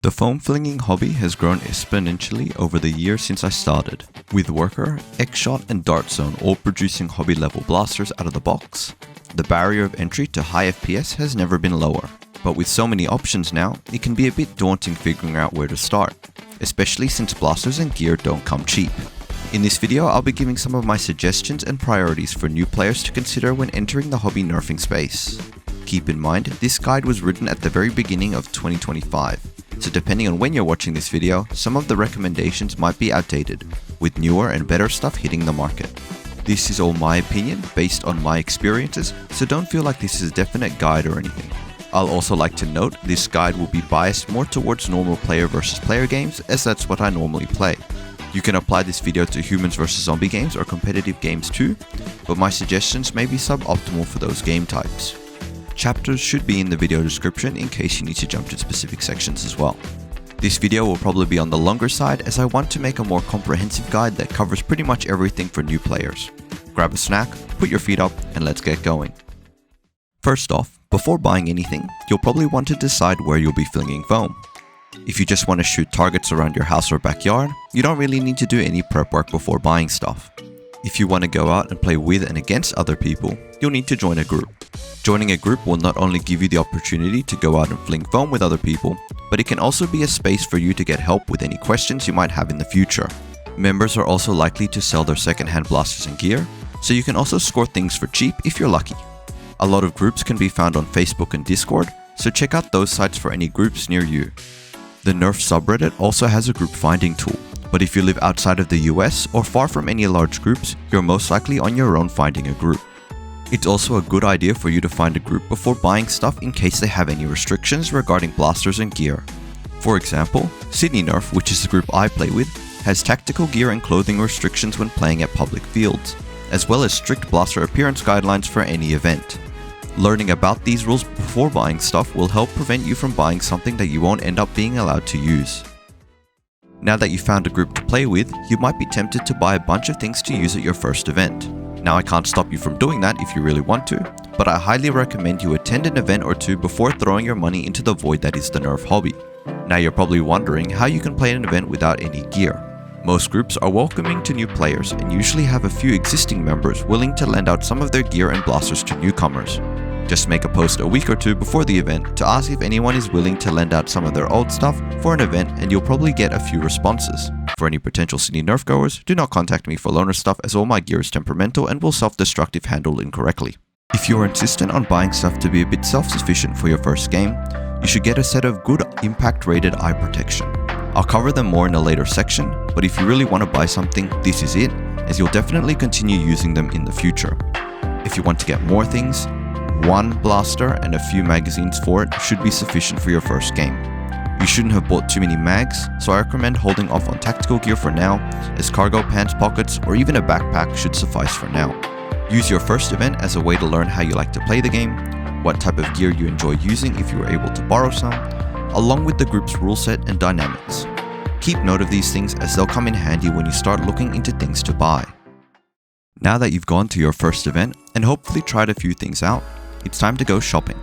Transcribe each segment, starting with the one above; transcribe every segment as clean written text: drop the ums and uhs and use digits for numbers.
The foam flinging hobby has grown exponentially over the years since I started, with Worker, X-Shot and Dart Zone all producing hobby level blasters out of the box. The barrier of entry to high FPS has never been lower, but with so many options now, it can be a bit daunting figuring out where to start, especially since blasters and gear don't come cheap. In this video, I'll be giving some of my suggestions and priorities for new players to consider when entering the hobby nerfing space. Keep in mind, this guide was written at the very beginning of 2025, so depending on when you're watching this video, some of the recommendations might be outdated, with newer and better stuff hitting the market. This is all my opinion based on my experiences, so don't feel like this is a definite guide or anything. I'll also like to note this guide will be biased more towards normal player versus player games, as that's what I normally play. You can apply this video to humans versus zombie games or competitive games too, but my suggestions may be suboptimal for those game types. Chapters should be in the video description in case you need to jump to specific sections as well. This video will probably be on the longer side as I want to make a more comprehensive guide that covers pretty much everything for new players. Grab a snack, put your feet up, and let's get going. First off, before buying anything, you'll probably want to decide where you'll be flinging foam. If you just want to shoot targets around your house or backyard, you don't really need to do any prep work before buying stuff. If you want to go out and play with and against other people, you'll need to join a group. Joining a group will not only give you the opportunity to go out and fling foam with other people, but it can also be a space for you to get help with any questions you might have in the future. Members are also likely to sell their second-hand blasters and gear, so you can also score things for cheap if you're lucky. A lot of groups can be found on Facebook and Discord, so check out those sites for any groups near you. The Nerf subreddit also has a group finding tool, but if you live outside of the US or far from any large groups, you're most likely on your own finding a group. It's also a good idea for you to find a group before buying stuff in case they have any restrictions regarding blasters and gear. For example, Sydney Nerf, which is the group I play with, has tactical gear and clothing restrictions when playing at public fields, as well as strict blaster appearance guidelines for any event. Learning about these rules before buying stuff will help prevent you from buying something that you won't end up being allowed to use. Now that you've found a group to play with, you might be tempted to buy a bunch of things to use at your first event. Now I can't stop you from doing that if you really want to, but I highly recommend you attend an event or two before throwing your money into the void that is the Nerf hobby. Now you're probably wondering how you can play an event without any gear. Most groups are welcoming to new players and usually have a few existing members willing to lend out some of their gear and blasters to newcomers. Just make a post a week or two before the event to ask if anyone is willing to lend out some of their old stuff for an event, and you'll probably get a few responses. For any potential Sydney Nerf goers, do not contact me for loaner stuff as all my gear is temperamental and will self-destruct if handled incorrectly. If you are insistent on buying stuff to be a bit self-sufficient for your first game, you should get a set of good impact rated eye protection. I'll cover them more in a later section, but if you really want to buy something, this is it, as you'll definitely continue using them in the future. If you want to get more things, one blaster and a few magazines for it should be sufficient for your first game. You shouldn't have bought too many mags, so I recommend holding off on tactical gear for now, as cargo pants pockets or even a backpack should suffice for now. Use your first event as a way to learn how you like to play the game, what type of gear you enjoy using if you are able to borrow some, along with the group's rule set and dynamics. Keep note of these things as they'll come in handy when you start looking into things to buy. Now that you've gone to your first event and hopefully tried a few things out, it's time to go shopping.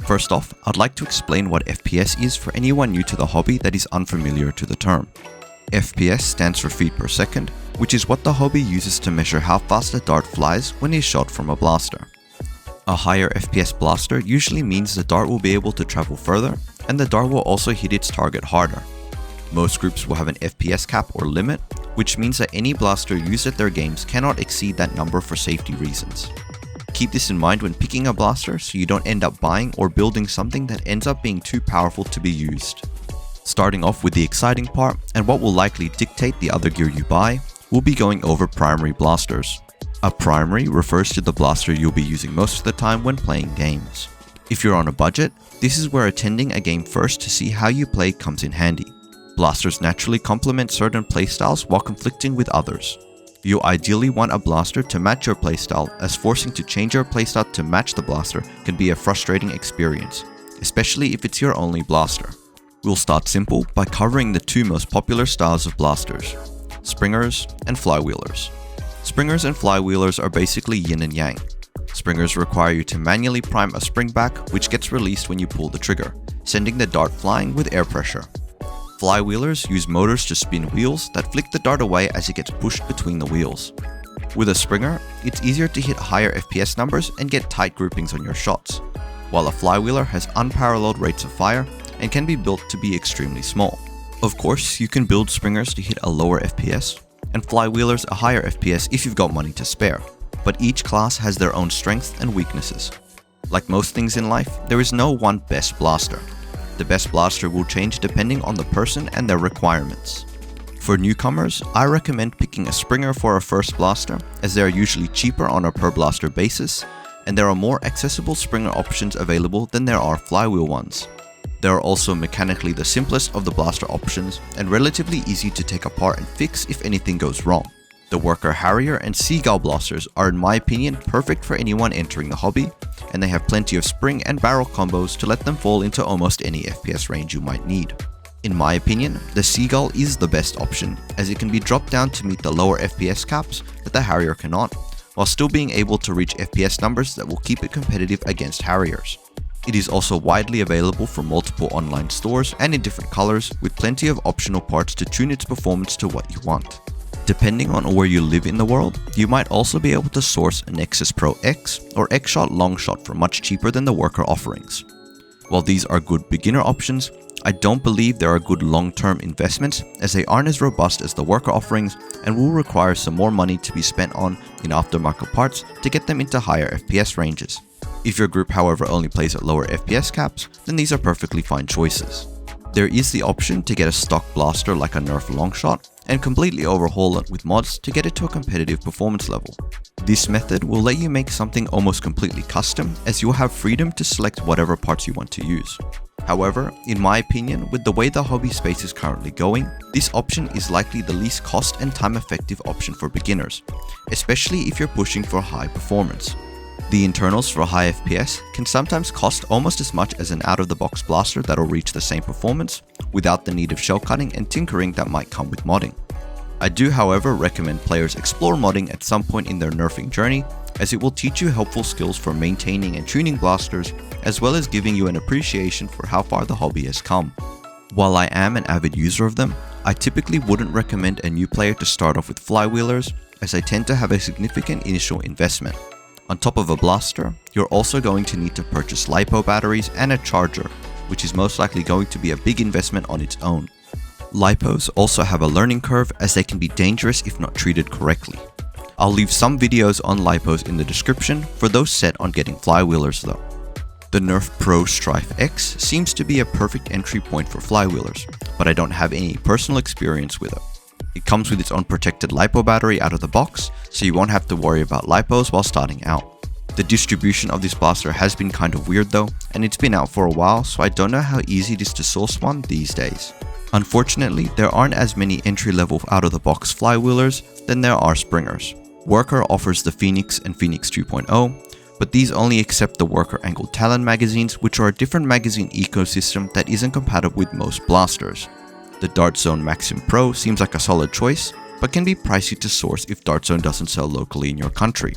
First off, I'd like to explain what FPS is for anyone new to the hobby that is unfamiliar to the term. FPS stands for feet per second, which is what the hobby uses to measure how fast a dart flies when it is shot from a blaster. A higher FPS blaster usually means the dart will be able to travel further, and the dart will also hit its target harder. Most groups will have an FPS cap or limit, which means that any blaster used at their games cannot exceed that number for safety reasons. Keep this in mind when picking a blaster so you don't end up buying or building something that ends up being too powerful to be used. Starting off with the exciting part, and what will likely dictate the other gear you buy, we'll be going over primary blasters. A primary refers to the blaster you'll be using most of the time when playing games. If you're on a budget, this is where attending a game first to see how you play comes in handy. Blasters naturally complement certain playstyles while conflicting with others. You ideally want a blaster to match your playstyle, as forcing to change your playstyle to match the blaster can be a frustrating experience, especially if it's your only blaster. We'll start simple by covering the two most popular styles of blasters, springers and flywheelers. Springers and flywheelers are basically yin and yang. Springers require you to manually prime a spring back, which gets released when you pull the trigger, sending the dart flying with air pressure. Flywheelers use motors to spin wheels that flick the dart away as it gets pushed between the wheels. With a springer, it's easier to hit higher FPS numbers and get tight groupings on your shots, while a flywheeler has unparalleled rates of fire and can be built to be extremely small. Of course, you can build springers to hit a lower FPS, and flywheelers a higher FPS if you've got money to spare, but each class has their own strengths and weaknesses. Like most things in life, there is no one best blaster. The best blaster will change depending on the person and their requirements. For newcomers, I recommend picking a springer for a first blaster, as they are usually cheaper on a per blaster basis, and there are more accessible springer options available than there are flywheel ones. They are also mechanically the simplest of the blaster options and relatively easy to take apart and fix if anything goes wrong. The Worker Harrier and Seagull blasters are in my opinion perfect for anyone entering the hobby, and they have plenty of spring and barrel combos to let them fall into almost any FPS range you might need. In my opinion, the Seagull is the best option, as it can be dropped down to meet the lower FPS caps that the Harrier cannot, while still being able to reach FPS numbers that will keep it competitive against Harriers. It is also widely available from multiple online stores and in different colors, with plenty of optional parts to tune its performance to what you want. Depending on where you live in the world, you might also be able to source a Nexus Pro X or X-Shot Longshot for much cheaper than the Worker offerings. While these are good beginner options, I don't believe they are good long-term investments, as they aren't as robust as the Worker offerings and will require some more money to be spent on in aftermarket parts to get them into higher FPS ranges. If your group however only plays at lower FPS caps, then these are perfectly fine choices. There is the option to get a stock blaster like a Nerf Longshot and completely overhaul it with mods to get it to a competitive performance level. This method will let you make something almost completely custom, as you will have freedom to select whatever parts you want to use. However, in my opinion, with the way the hobby space is currently going, this option is likely the least cost and time effective option for beginners, especially if you're pushing for high performance. The internals for high FPS can sometimes cost almost as much as an out-of-the-box blaster that'll reach the same performance without the need of shell cutting and tinkering that might come with modding. I do however recommend players explore modding at some point in their nerfing journey, as it will teach you helpful skills for maintaining and tuning blasters, as well as giving you an appreciation for how far the hobby has come. While I am an avid user of them, I typically wouldn't recommend a new player to start off with flywheelers, as they tend to have a significant initial investment. On top of a blaster, you're also going to need to purchase LiPo batteries and a charger, which is most likely going to be a big investment on its own. LiPos also have a learning curve, as they can be dangerous if not treated correctly. I'll leave some videos on LiPos in the description for those set on getting flywheelers though. The Nerf Pro Strife X seems to be a perfect entry point for flywheelers, but I don't have any personal experience with it. It comes with its own protected LiPo battery out of the box, so you won't have to worry about LiPos while starting out. The distribution of this blaster has been kind of weird though, and it's been out for a while, so I don't know how easy it is to source one these days. Unfortunately, there aren't as many entry-level out-of-the-box flywheelers than there are springers. Worker offers the Phoenix and Phoenix 2.0, but these only accept the Worker Angled Talon magazines, which are a different magazine ecosystem that isn't compatible with most blasters. The Dart Zone Maxim Pro seems like a solid choice, but can be pricey to source if Dart Zone doesn't sell locally in your country.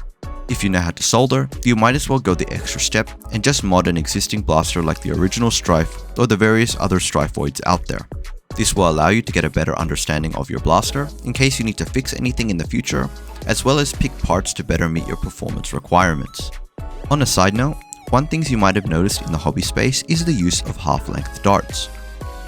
If you know how to solder, you might as well go the extra step and just mod an existing blaster like the original Strife or the various other Strifeoids out there. This will allow you to get a better understanding of your blaster in case you need to fix anything in the future, as well as pick parts to better meet your performance requirements. On a side note, one thing you might have noticed in the hobby space is the use of half-length darts.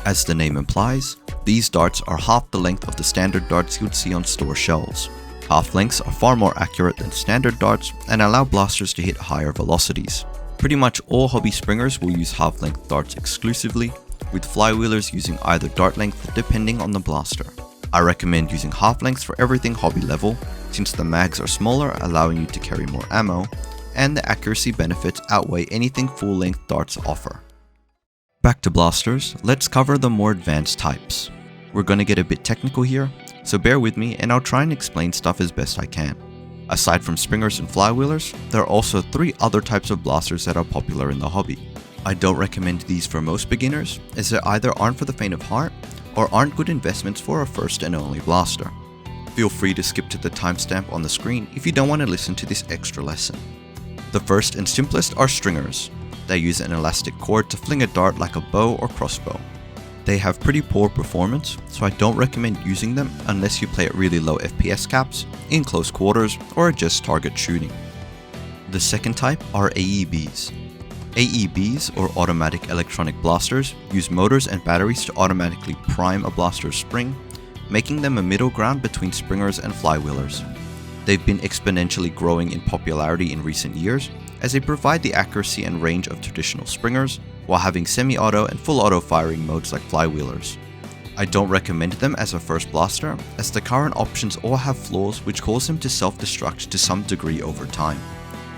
As the name implies, these darts are half the length of the standard darts you'd see on store shelves. Half lengths are far more accurate than standard darts and allow blasters to hit higher velocities. Pretty much all hobby springers will use half-length darts exclusively, with flywheelers using either dart length depending on the blaster. I recommend using half lengths for everything hobby level, since the mags are smaller, allowing you to carry more ammo, and the accuracy benefits outweigh anything full-length darts offer. Back to blasters, let's cover the more advanced types. We're gonna get a bit technical here, so bear with me and I'll try and explain stuff as best I can. Aside from springers and flywheelers, there are also 3 other types of blasters that are popular in the hobby. I don't recommend these for most beginners, as they either aren't for the faint of heart or aren't good investments for a first and only blaster. Feel free to skip to the timestamp on the screen if you don't want to listen to this extra lesson. The first and simplest are stringers. They use an elastic cord to fling a dart like a bow or crossbow. They have pretty poor performance, so I don't recommend using them unless you play at really low FPS caps, in close quarters, or just target shooting. The second type are AEBs. AEBs, or automatic electronic blasters, use motors and batteries to automatically prime a blaster's spring, making them a middle ground between springers and flywheelers. They've been exponentially growing in popularity in recent years, as they provide the accuracy and range of traditional springers, while having semi-auto and full auto firing modes like flywheelers. I don't recommend them as a first blaster, as the current options all have flaws which cause them to self-destruct to some degree over time.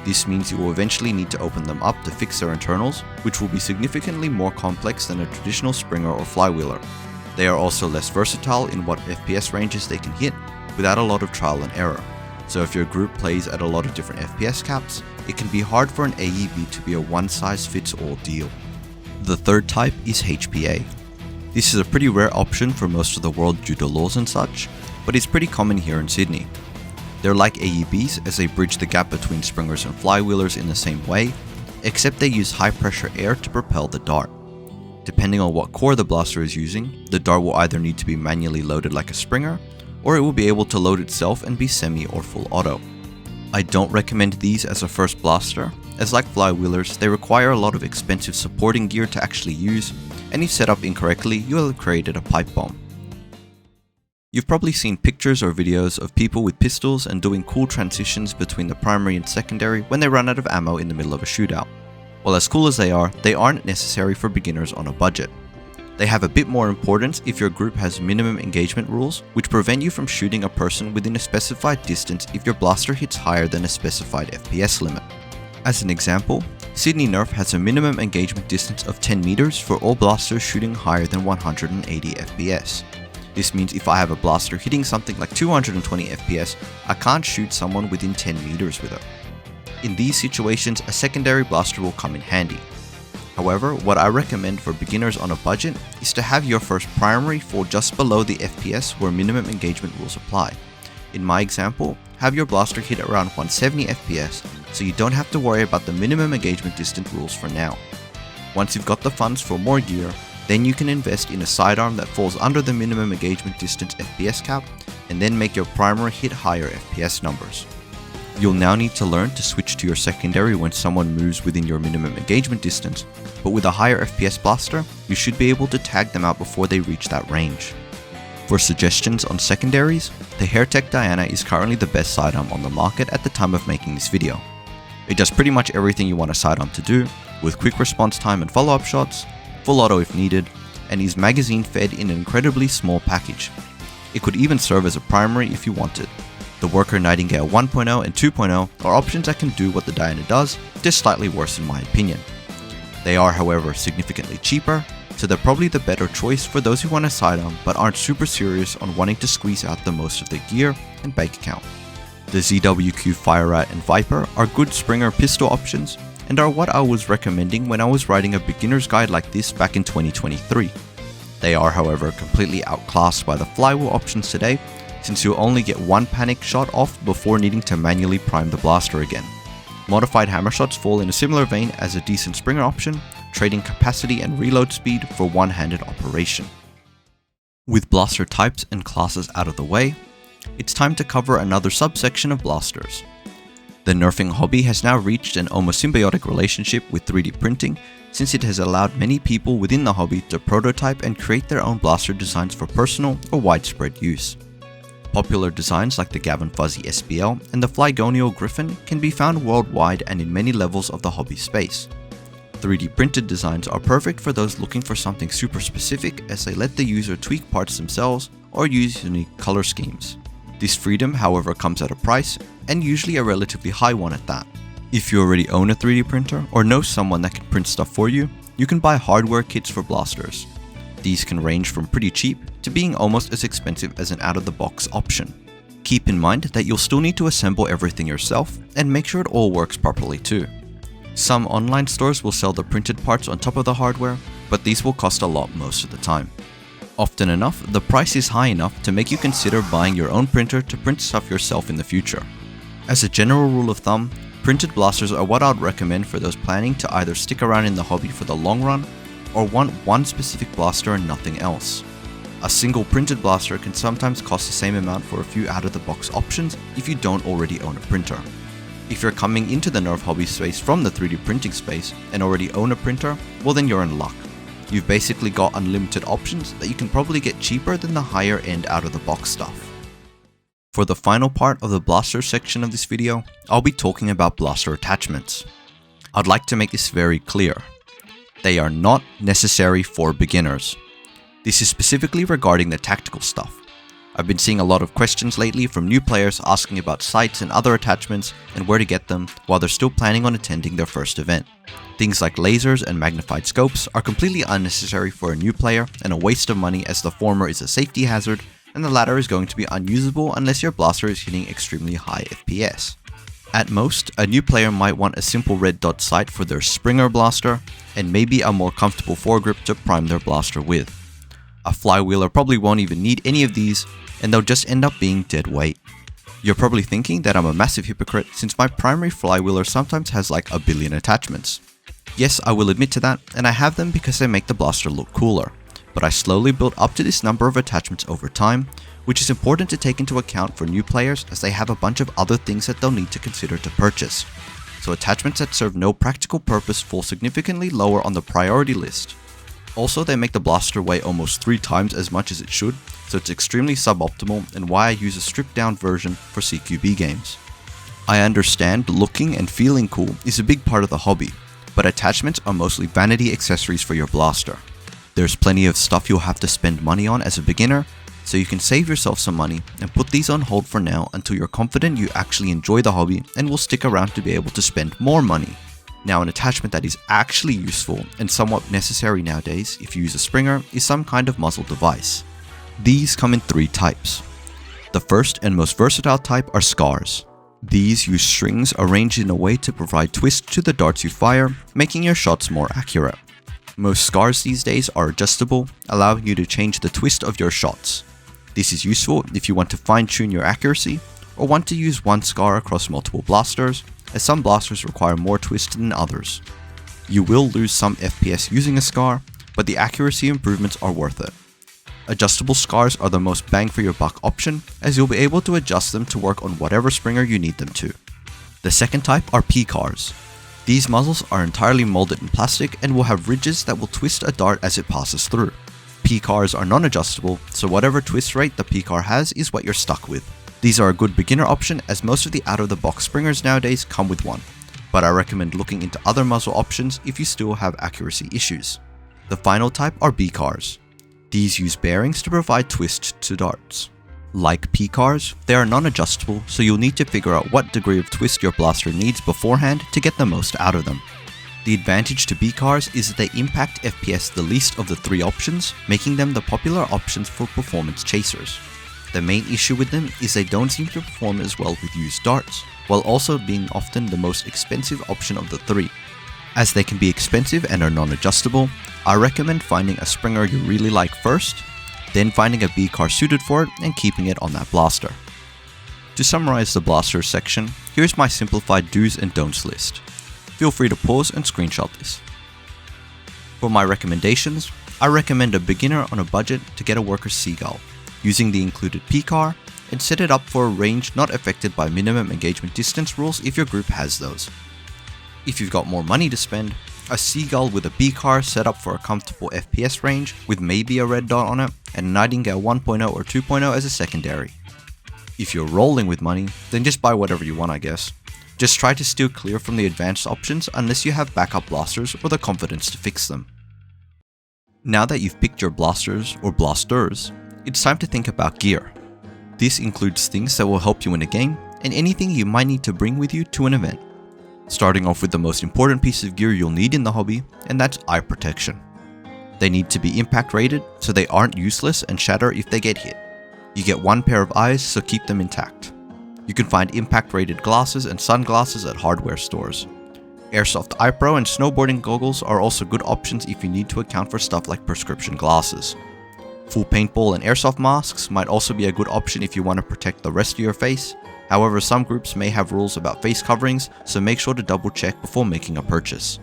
This means you will eventually need to open them up to fix their internals, which will be significantly more complex than a traditional springer or flywheeler. They are also less versatile in what FPS ranges they can hit, without a lot of trial and error. So if your group plays at a lot of different FPS caps, it can be hard for an AEB to be a one-size-fits-all deal. The third type is HPA. This is a pretty rare option for most of the world due to laws and such, but it's pretty common here in Sydney. They're like AEBs as they bridge the gap between springers and flywheelers in the same way, except they use high pressure air to propel the dart. Depending on what core the blaster is using, the dart will either need to be manually loaded like a springer, or it will be able to load itself and be semi or full auto. I don't recommend these as a first blaster, as like flywheelers, they require a lot of expensive supporting gear to actually use, and if set up incorrectly, you will have created a pipe bomb. You've probably seen pictures or videos of people with pistols and doing cool transitions between the primary and secondary when they run out of ammo in the middle of a shootout. While as cool as they aren't necessary for beginners on a budget. They have a bit more importance if your group has minimum engagement rules, which prevent you from shooting a person within a specified distance if your blaster hits higher than a specified FPS limit. As an example, Sydney Nerf has a minimum engagement distance of 10 meters for all blasters shooting higher than 180 FPS. This means if I have a blaster hitting something like 220 FPS, I can't shoot someone within 10 meters with it. In these situations, a secondary blaster will come in handy. However, what I recommend for beginners on a budget is to have your first primary fall just below the FPS where minimum engagement rules apply. In my example, have your blaster hit around 170 FPS, so you don't have to worry about the minimum engagement distance rules for now. Once you've got the funds for more gear, then you can invest in a sidearm that falls under the minimum engagement distance FPS cap, and then make your primary hit higher FPS numbers. You'll now need to learn to switch to your secondary when someone moves within your minimum engagement distance, but with a higher FPS blaster, you should be able to tag them out before they reach that range. For suggestions on secondaries, the Hairtech Diana is currently the best sidearm on the market at the time of making this video. It does pretty much everything you want a sidearm to do, with quick response time and follow-up shots, full auto if needed, and is magazine fed in an incredibly small package. It could even serve as a primary if you wanted. The Worker Nightingale 1.0 and 2.0 are options that can do what the Diana does, just slightly worse in my opinion. They are, however, significantly cheaper, so they're probably the better choice for those who want a sidearm but aren't super serious on wanting to squeeze out the most of their gear and bank account. The ZWQ Fire Rat and Viper are good Springer pistol options and are what I was recommending when I was writing a beginner's guide like this back in 2023. They are, however, completely outclassed by the flywheel options today, since you'll only get one panic shot off before needing to manually prime the blaster again. Modified hammer shots fall in a similar vein as a decent Springer option, trading capacity and reload speed for one-handed operation. With blaster types and classes out of the way, it's time to cover another subsection of blasters. The nerfing hobby has now reached an almost symbiotic relationship with 3D printing, since it has allowed many people within the hobby to prototype and create their own blaster designs for personal or widespread use. Popular designs like the Gavin Fuzzy SBL and the Flygonial Griffin can be found worldwide and in many levels of the hobby space. 3D printed designs are perfect for those looking for something super specific, as they let the user tweak parts themselves or use unique color schemes. This freedom, however, comes at a price, and usually a relatively high one at that. If you already own a 3D printer or know someone that can print stuff for you, you can buy hardware kits for blasters. These can range from pretty cheap to being almost as expensive as an out-of-the-box option. Keep in mind that you'll still need to assemble everything yourself and make sure it all works properly too. Some online stores will sell the printed parts on top of the hardware, but these will cost a lot most of the time. Often enough, the price is high enough to make you consider buying your own printer to print stuff yourself in the future. As a general rule of thumb, printed blasters are what I'd recommend for those planning to either stick around in the hobby for the long run or want one specific blaster and nothing else. A single printed blaster can sometimes cost the same amount for a few out-of-the-box options if you don't already own a printer. If you're coming into the Nerf hobby space from the 3D printing space and already own a printer, well then you're in luck. You've basically got unlimited options that you can probably get cheaper than the higher end out-of-the-box stuff. For the final part of the blaster section of this video, I'll be talking about blaster attachments. I'd like to make this very clear. They are not necessary for beginners. This is specifically regarding the tactical stuff. I've been seeing a lot of questions lately from new players asking about sights and other attachments and where to get them while they're still planning on attending their first event. Things like lasers and magnified scopes are completely unnecessary for a new player and a waste of money, as the former is a safety hazard and the latter is going to be unusable unless your blaster is hitting extremely high FPS. At most, a new player might want a simple red dot sight for their Springer blaster and maybe a more comfortable foregrip to prime their blaster with. A flywheeler probably won't even need any of these, and they'll just end up being dead weight. You're probably thinking that I'm a massive hypocrite since my primary flywheeler sometimes has like a billion attachments. Yes, I will admit to that, and I have them because they make the blaster look cooler, but I slowly built up to this number of attachments over time, which is important to take into account for new players as they have a bunch of other things that they'll need to consider to purchase. So attachments that serve no practical purpose fall significantly lower on the priority list. Also, they make the blaster weigh almost 3 times as much as it should, so it's extremely suboptimal and why I use a stripped down version for CQB games. I understand looking and feeling cool is a big part of the hobby, but attachments are mostly vanity accessories for your blaster. There's plenty of stuff you'll have to spend money on as a beginner, so you can save yourself some money and put these on hold for now until you're confident you actually enjoy the hobby and will stick around to be able to spend more money. Now, an attachment that is actually useful and somewhat necessary nowadays if you use a Springer is some kind of muzzle device. These come in 3 types. The first and most versatile type are scars. These use strings arranged in a way to provide twist to the darts you fire, making your shots more accurate. Most scars these days are adjustable, allowing you to change the twist of your shots. This is useful if you want to fine-tune your accuracy or want to use one scar across multiple blasters, as some blasters require more twist than others. You will lose some FPS using a scar, but the accuracy improvements are worth it. Adjustable scars are the most bang for your buck option, as you'll be able to adjust them to work on whatever Springer you need them to. The second type are P-cars. These muzzles are entirely molded in plastic and will have ridges that will twist a dart as it passes through. P-cars are non-adjustable, so whatever twist rate the P-car has is what you're stuck with. These are a good beginner option as most of the out-of-the-box Springers nowadays come with one, but I recommend looking into other muzzle options if you still have accuracy issues. The final type are B-cars. These use bearings to provide twist to darts. Like P-cars, they are non-adjustable, so you'll need to figure out what degree of twist your blaster needs beforehand to get the most out of them. The advantage to B-cars is that they impact FPS the least of the 3 options, making them the popular options for performance chasers. The main issue with them is they don't seem to perform as well with used darts, while also being often the most expensive option of the 3. As they can be expensive and are non-adjustable, I recommend finding a Springer you really like first, then finding a B-car suited for it and keeping it on that blaster. To summarize the blaster section, here's my simplified do's and don'ts list. Feel free to pause and screenshot this. For my recommendations, I recommend a beginner on a budget to get a worker's Seagull, using the included P-car, and set it up for a range not affected by minimum engagement distance rules if your group has those. If you've got more money to spend, a Seagull with a B-car set up for a comfortable FPS range with maybe a red dot on it, and a Nightingale 1.0 or 2.0 as a secondary. If you're rolling with money, then just buy whatever you want, I guess. Just try to steer clear from the advanced options unless you have backup blasters or the confidence to fix them. Now that you've picked your blasters or blasters, it's time to think about gear. This includes things that will help you in a game and anything you might need to bring with you to an event. Starting off with the most important piece of gear you'll need in the hobby, and that's eye protection. They need to be impact rated so they aren't useless and shatter if they get hit. You get 1 pair of eyes, so keep them intact. You can find impact rated glasses and sunglasses at hardware stores. Airsoft eye pro and snowboarding goggles are also good options if you need to account for stuff like prescription glasses. Full paintball and airsoft masks might also be a good option if you want to protect the rest of your face. However, some groups may have rules about face coverings, so make sure to double check before making a purchase.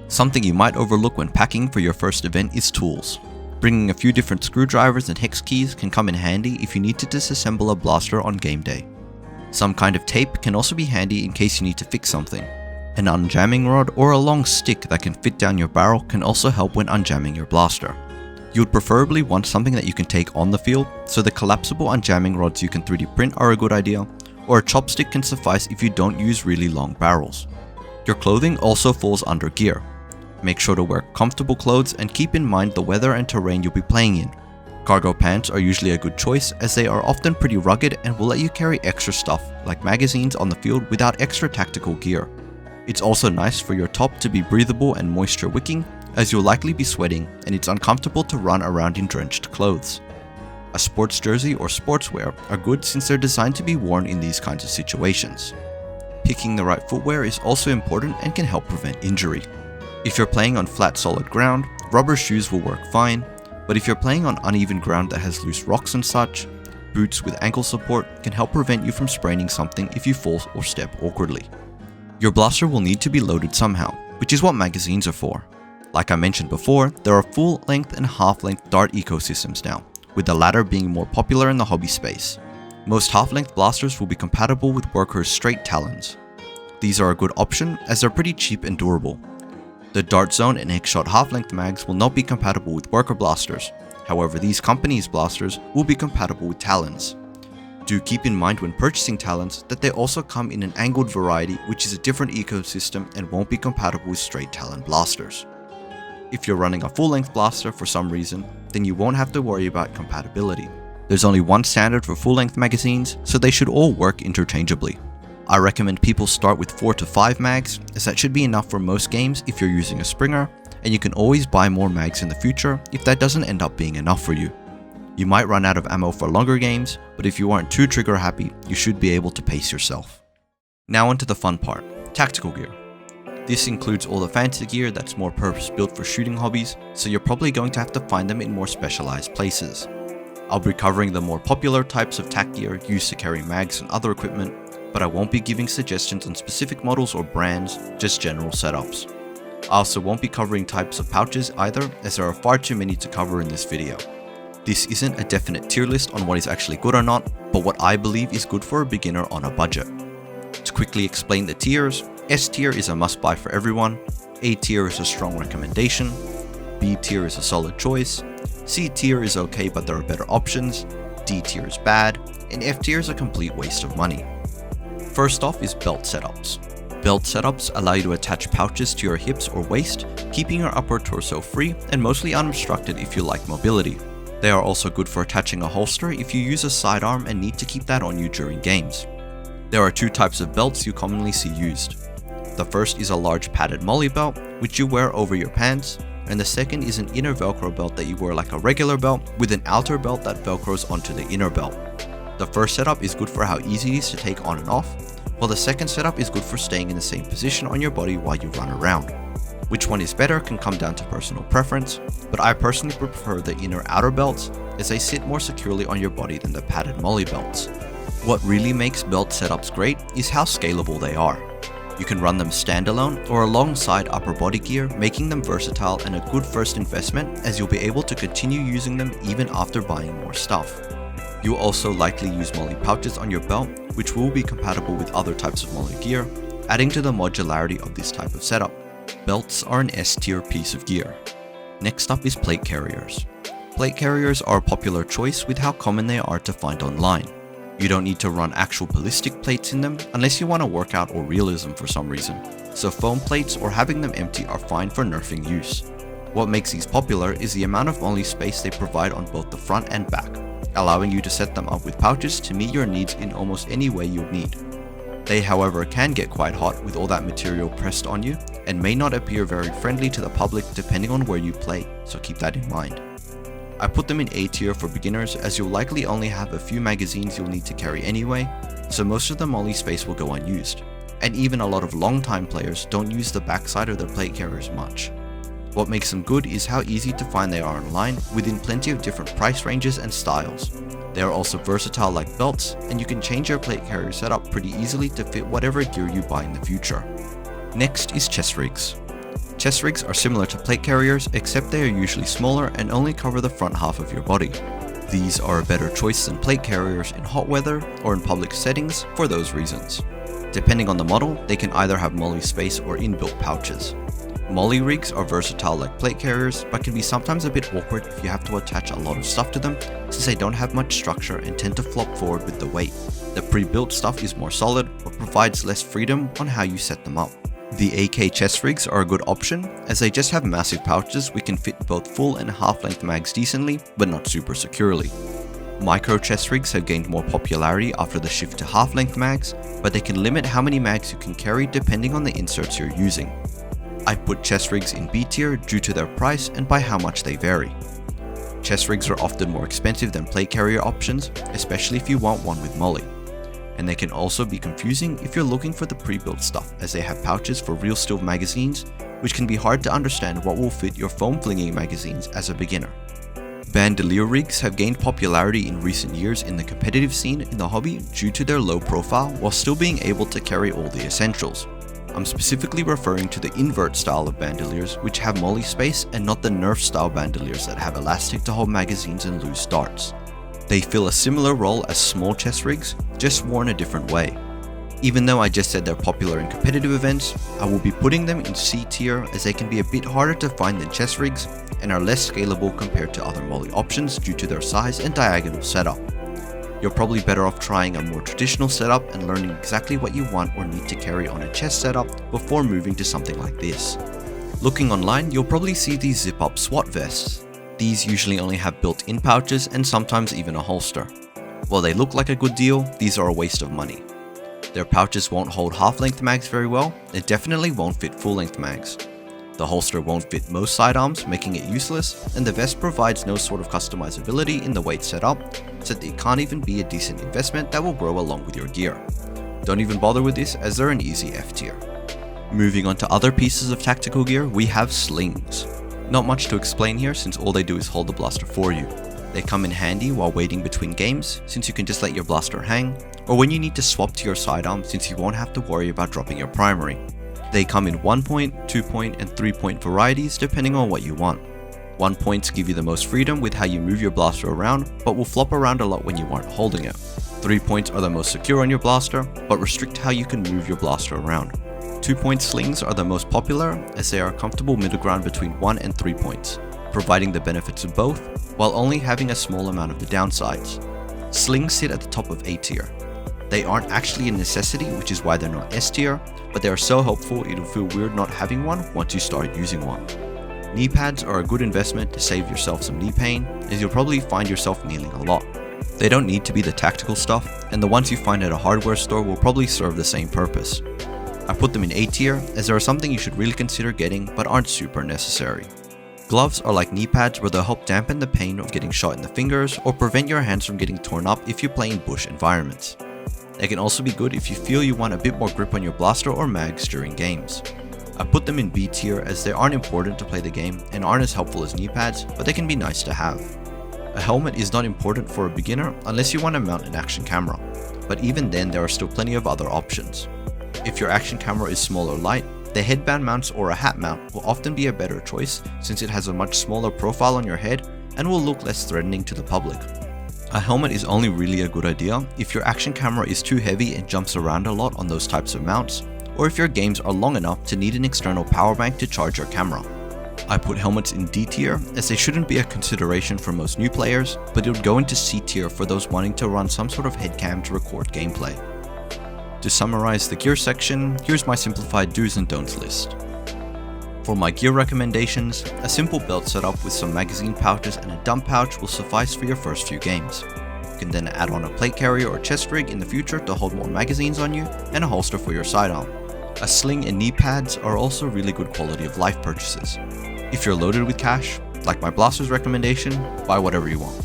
Something you might overlook when packing for your first event is tools. Bringing a few different screwdrivers and hex keys can come in handy if you need to disassemble a blaster on game day. Some kind of tape can also be handy in case you need to fix something. An unjamming rod or a long stick that can fit down your barrel can also help when unjamming your blaster. You would preferably want something that you can take on the field, so the collapsible unjamming rods you can 3D print are a good idea, or a chopstick can suffice if you don't use really long barrels. Your clothing also falls under gear. Make sure to wear comfortable clothes and keep in mind the weather and terrain you'll be playing in. Cargo pants are usually a good choice as they are often pretty rugged and will let you carry extra stuff like magazines on the field without extra tactical gear. It's also nice for your top to be breathable and moisture wicking as you'll likely be sweating and it's uncomfortable to run around in drenched clothes. A sports jersey or sportswear are good since they're designed to be worn in these kinds of situations. Picking the right footwear is also important and can help prevent injury. If you're playing on flat solid ground, rubber shoes will work fine, but if you're playing on uneven ground that has loose rocks and such, boots with ankle support can help prevent you from spraining something if you fall or step awkwardly. Your blaster will need to be loaded somehow, which is what magazines are for. Like I mentioned before, there are full-length and half-length dart ecosystems now, with the latter being more popular in the hobby space. Most half-length blasters will be compatible with Worker's straight talons. These are a good option as they're pretty cheap and durable. The Dart Zone and X-Shot half-length mags will not be compatible with Worker blasters, however these companies' blasters will be compatible with talons. Do keep in mind when purchasing talons that they also come in an angled variety which is a different ecosystem and won't be compatible with straight talon blasters. If you're running a full-length blaster for some reason, then you won't have to worry about compatibility. There's only one standard for full-length magazines, so they should all work interchangeably. I recommend people start with 4 to 5 mags, as that should be enough for most games if you're using a Springer, and you can always buy more mags in the future if that doesn't end up being enough for you. You might run out of ammo for longer games, but if you aren't too trigger happy, you should be able to pace yourself. Now onto the fun part, tactical gear. This includes all the fancy gear that's more purpose-built for shooting hobbies, so you're probably going to have to find them in more specialized places. I'll be covering the more popular types of tac gear used to carry mags and other equipment, but I won't be giving suggestions on specific models or brands, just general setups. I also won't be covering types of pouches either, as there are far too many to cover in this video. This isn't a definite tier list on what is actually good or not, but what I believe is good for a beginner on a budget. To quickly explain the tiers, S tier is a must buy for everyone, A tier is a strong recommendation, B tier is a solid choice, C tier is okay but there are better options, D tier is bad, and F tier is a complete waste of money. First off is belt setups. Belt setups allow you to attach pouches to your hips or waist, keeping your upper torso free and mostly unobstructed if you like mobility. They are also good for attaching a holster if you use a sidearm and need to keep that on you during games. There are two types of belts you commonly see used. The first is a large padded molly belt, which you wear over your pants, and the second is an inner velcro belt that you wear like a regular belt with an outer belt that velcros onto the inner belt. The first setup is good for how easy it is to take on and off, while the second setup is good for staying in the same position on your body while you run around. Which one is better can come down to personal preference, but I personally prefer the inner outer belts as they sit more securely on your body than the padded molly belts. What really makes belt setups great is how scalable they are. You can run them standalone or alongside upper body gear, making them versatile and a good first investment as you'll be able to continue using them even after buying more stuff. You'll also likely use molly pouches on your belt, which will be compatible with other types of molly gear, adding to the modularity of this type of setup. Belts are an S tier piece of gear. Next up is plate carriers. Plate carriers are a popular choice with how common they are to find online. You don't need to run actual ballistic plates in them unless you want to work out or realism for some reason, so foam plates or having them empty are fine for nerfing use. What makes these popular is the amount of molly space they provide on both the front and back, allowing you to set them up with pouches to meet your needs in almost any way you'd need. They however can get quite hot with all that material pressed on you and may not appear very friendly to the public depending on where you play, so keep that in mind. I put them in A tier for beginners as you'll likely only have a few magazines you'll need to carry anyway, so most of the molly space will go unused, and even a lot of long-time players don't use the backside of their plate carriers much. What makes them good is how easy to find they are online within plenty of different price ranges and styles. They are also versatile like belts, and you can change your plate carrier setup pretty easily to fit whatever gear you buy in the future. Next is chest rigs. Chest rigs are similar to plate carriers, except they are usually smaller and only cover the front half of your body. These are a better choice than plate carriers in hot weather or in public settings for those reasons. Depending on the model, they can either have MOLLE space or inbuilt pouches. MOLLE rigs are versatile like plate carriers, but can be sometimes a bit awkward if you have to attach a lot of stuff to them, since they don't have much structure and tend to flop forward with the weight. The pre-built stuff is more solid, but provides less freedom on how you set them up. The AK chest rigs are a good option, as they just have massive pouches which can fit both full and half-length mags decently, but not super securely. Micro chest rigs have gained more popularity after the shift to half-length mags, but they can limit how many mags you can carry depending on the inserts you're using. I put chest rigs in B tier due to their price and by how much they vary. Chest rigs are often more expensive than plate carrier options, especially if you want one with MOLLE. And they can also be confusing if you're looking for the pre-built stuff, as they have pouches for real steel magazines, which can be hard to understand what will fit your foam flinging magazines as a beginner. Bandolier rigs have gained popularity in recent years in the competitive scene in the hobby due to their low profile while still being able to carry all the essentials. I'm specifically referring to the invert style of bandoliers which have MOLLE space and not the Nerf style bandoliers that have elastic to hold magazines and loose darts. They fill a similar role as small chest rigs, just worn a different way. Even though I just said they're popular in competitive events, I will be putting them in C tier as they can be a bit harder to find than chest rigs and are less scalable compared to other MOLLE options due to their size and diagonal setup. You're probably better off trying a more traditional setup and learning exactly what you want or need to carry on a chest setup before moving to something like this. Looking online, you'll probably see these zip-up SWAT vests. These usually only have built-in pouches and sometimes even a holster. While they look like a good deal, these are a waste of money. Their pouches won't hold half-length mags very well, and definitely won't fit full-length mags. The holster won't fit most sidearms, making it useless, and the vest provides no sort of customizability in the weight setup, so that it can't even be a decent investment that will grow along with your gear. Don't even bother with this, as they're an easy F tier. Moving on to other pieces of tactical gear, we have slings. Not much to explain here since all they do is hold the blaster for you. They come in handy while waiting between games, since you can just let your blaster hang, or when you need to swap to your sidearm since you won't have to worry about dropping your primary. They come in 1 point, 2 point, and 3 point varieties depending on what you want. 1 points give you the most freedom with how you move your blaster around, but will flop around a lot when you aren't holding it. 3 points are the most secure on your blaster, but restrict how you can move your blaster around. 2 point slings are the most popular, as they are a comfortable middle ground between 1 and 3 points, providing the benefits of both, while only having a small amount of the downsides. Slings sit at the top of A tier. They aren't actually a necessity, which is why they're not S tier, but they are so helpful it'll feel weird not having one once you start using one. Knee pads are a good investment to save yourself some knee pain, as you'll probably find yourself kneeling a lot. They don't need to be the tactical stuff, and the ones you find at a hardware store will probably serve the same purpose. I put them in A tier, as they are something you should really consider getting but aren't super necessary. Gloves are like knee pads where they'll help dampen the pain of getting shot in the fingers or prevent your hands from getting torn up if you play in bush environments. They can also be good if you feel you want a bit more grip on your blaster or mags during games. I put them in B tier as they aren't important to play the game and aren't as helpful as knee pads, but they can be nice to have. A helmet is not important for a beginner unless you want to mount an action camera, but even then there are still plenty of other options. If your action camera is small or light, the headband mounts or a hat mount will often be a better choice since it has a much smaller profile on your head and will look less threatening to the public. A helmet is only really a good idea if your action camera is too heavy and jumps around a lot on those types of mounts, or if your games are long enough to need an external power bank to charge your camera. I put helmets in D tier as they shouldn't be a consideration for most new players, but it would go into C tier for those wanting to run some sort of headcam to record gameplay. To summarize the gear section, here's my simplified do's and don'ts list. For my gear recommendations, a simple belt setup with some magazine pouches and a dump pouch will suffice for your first few games. You can then add on a plate carrier or chest rig in the future to hold more magazines on you, and a holster for your sidearm. A sling and knee pads are also really good quality of life purchases. If you're loaded with cash, like my blaster's recommendation, buy whatever you want.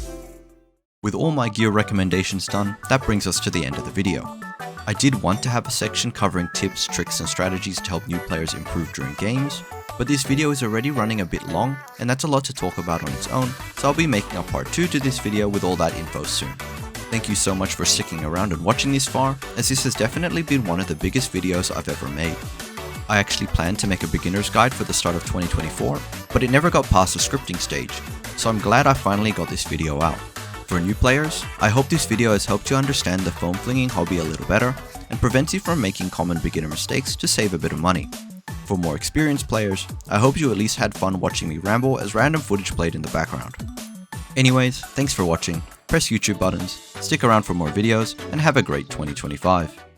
With all my gear recommendations done, that brings us to the end of the video. I did want to have a section covering tips, tricks and strategies to help new players improve during games, but this video is already running a bit long and that's a lot to talk about on its own, so I'll be making a part 2 to this video with all that info soon. Thank you so much for sticking around and watching this far, as this has definitely been one of the biggest videos I've ever made. I actually planned to make a beginner's guide for the start of 2024, but it never got past the scripting stage, so I'm glad I finally got this video out. For new players, I hope this video has helped you understand the foam flinging hobby a little better, and prevents you from making common beginner mistakes to save a bit of money. For more experienced players, I hope you at least had fun watching me ramble as random footage played in the background. Anyways, thanks for watching, press YouTube buttons, stick around for more videos, and have a great 2025.